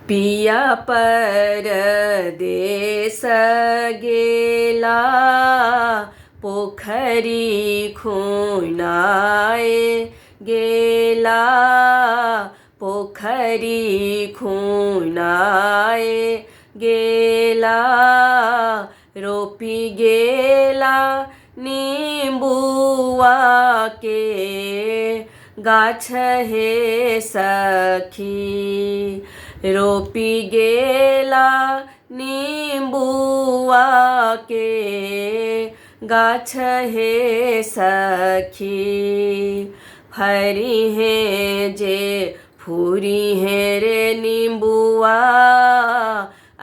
पिया परदेस गेला पोखरी खुणाए गेला पोखरी खुणाए गेला रोपी गेला निंबुआ के गाछ हे सखी रोपी गेला निंबुआ के गाछ हे सखी फरी है जे फूरी है रे निंबुआ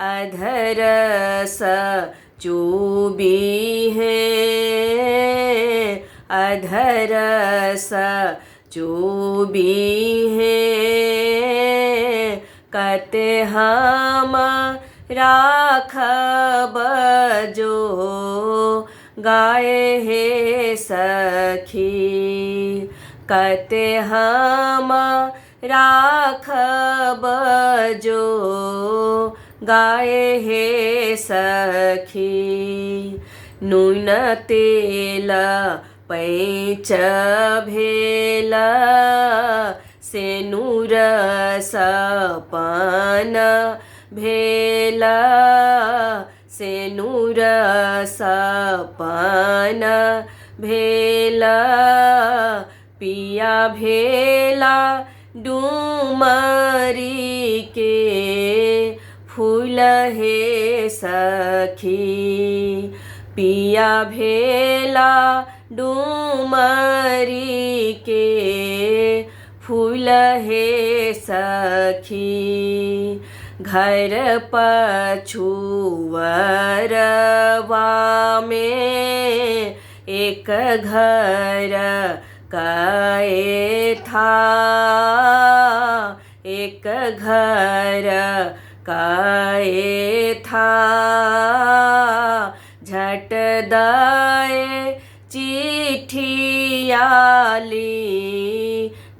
अधरस चूबी है अधरस चूबी है कते हम राखब जो गाय हे सखी कते हम राखब जो गाय हे सखी नून तेल पैच भेल से नूर सपन भेल से नूर सपन भेल पिया भेला डूमरी के फूल हे सखी पिया भेला डूमरी के फूल हे सखी घर पछुअरवा में एक घर काए था एक घर काए था झट दाए चिट्ठियाली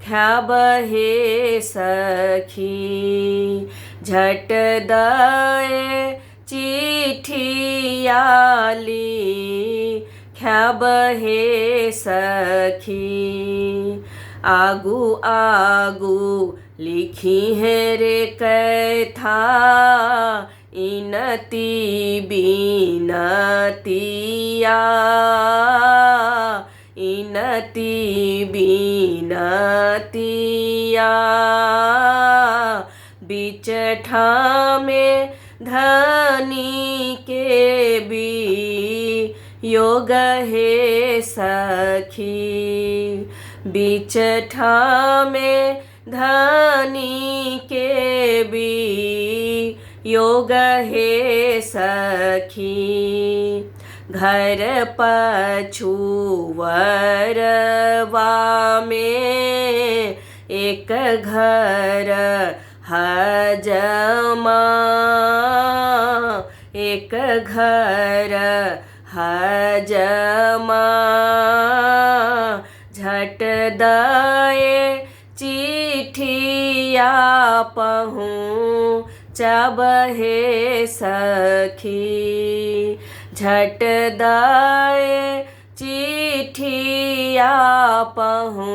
ख्याब हे सखी झट दाए चिट्ठियाली ख्याब हे सखी आगू आगू लिखी है रे कथा इनती बीनतिया इनती बीनतिया बीच ठामे धनी के भी योग हे सखी बीच ठामे धनी के भी योग हे सखी घर पछुअरवा में एक घर हजमा एक घर हजमा झट दाए चिट्ठिया पहुँचब हे सखी झट दाए चिट्ठिया पहुँचब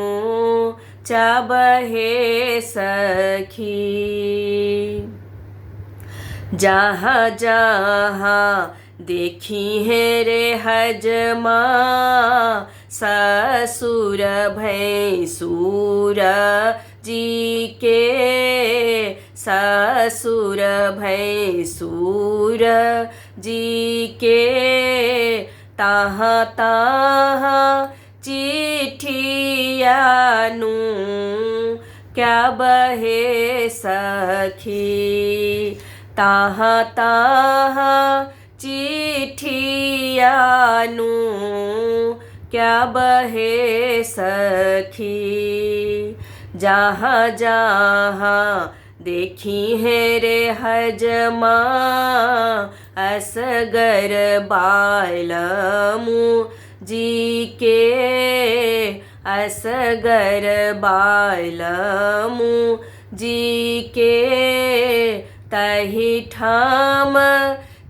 हे सखी जहाँ जहाँ देखी है रे हजमा ससुर भैंसुर जी के ससुर भैंसुर जी के ताहाँ ताहाँ चिट्ठियानु क्या बहे सखी ताहाँ ताहाँ चिट्ठियानु क्या बहे सखी जहाँ जहाँ देखी है रे हजमा असगर बालमु जी के असगर बालमु जी के तही ठाम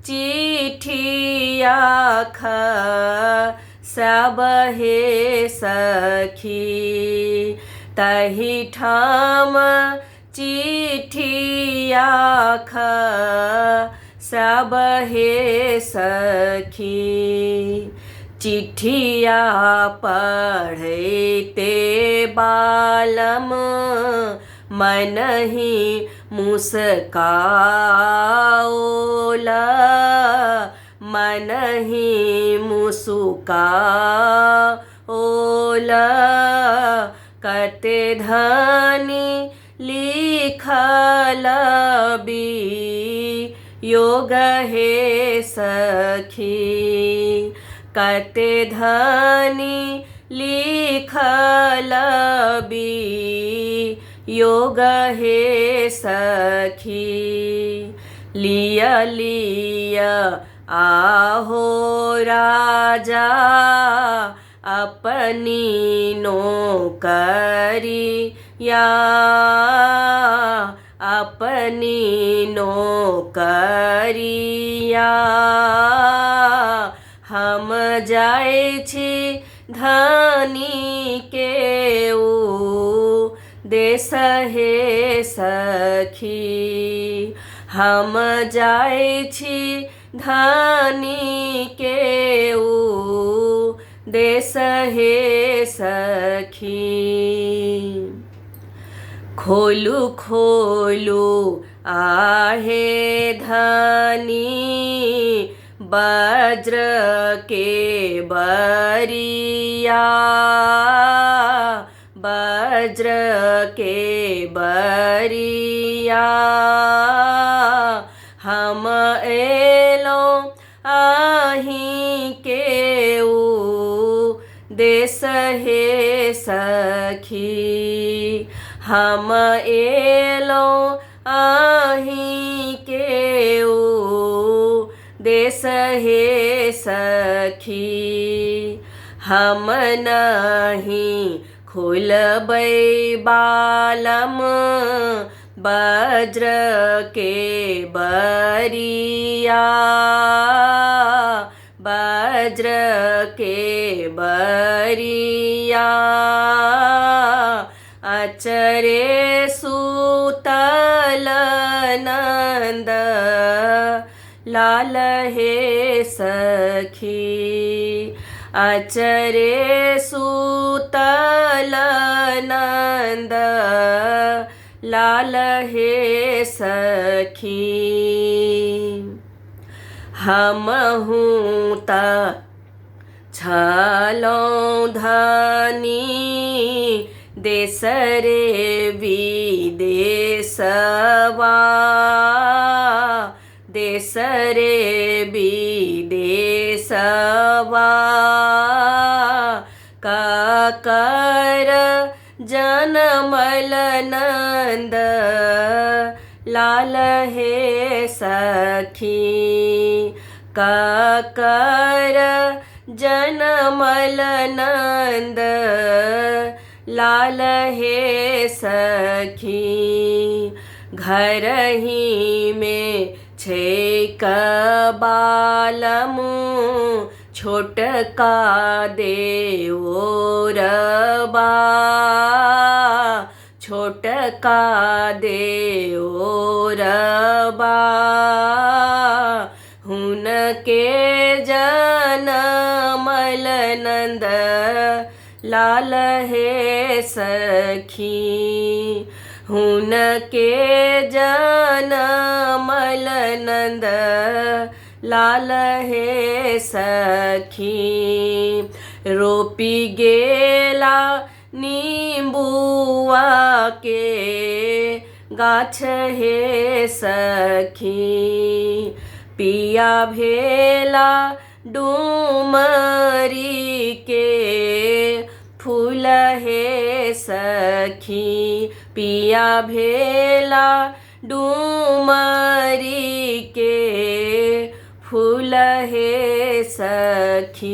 चिठिया सब हे सखी। तही ठाम चिठिया सब हे सखी। चिट्ठिया पढ़ते बालम मन ही मुस्काओला। मन ही मुस्काओला। कते धनी लिखल योग हे सखी। कते धनी लिखल योग हे सखी। लिया लिया आहो राजा अपनी नौकरिया। अपनी नौकरिया। हम जाए छी धनी के देश हे सखी। हम जाए छी धनी के देश हे सखी। खोलू खोलू आहे धनी वज्र के बरिया। वज्र के बरिया। हम एलो आही के देश हे सखी। हम एलो आही के देश हे सखी। हम नहीं खोलबै बालम वज्र के बरिया। वज्र के बरिया। अचरे सूतल नंद लाल हे सखी। अचरे सूतल नंद लाल हे सखी। हम हूँ त छलौं धनी देश रे विदेशवा। देश रे विदेशवा। काकर जनमल नंद लाल हे सखी। काकर जनमल नंद लाल हे सखी। घर ही में छेक बालमु छोटका देओरबा। छोटका देओरबा। हुनके जनमल नंद लाल हे सखी। हुनके जनमल नंद लाल हे सखी। रोपी गेला नींबुआ के गाछ हे सखी। पिया भेला डूमरी के फूल हे सखी। पिया भेला डूमरी के फूल हे सखी।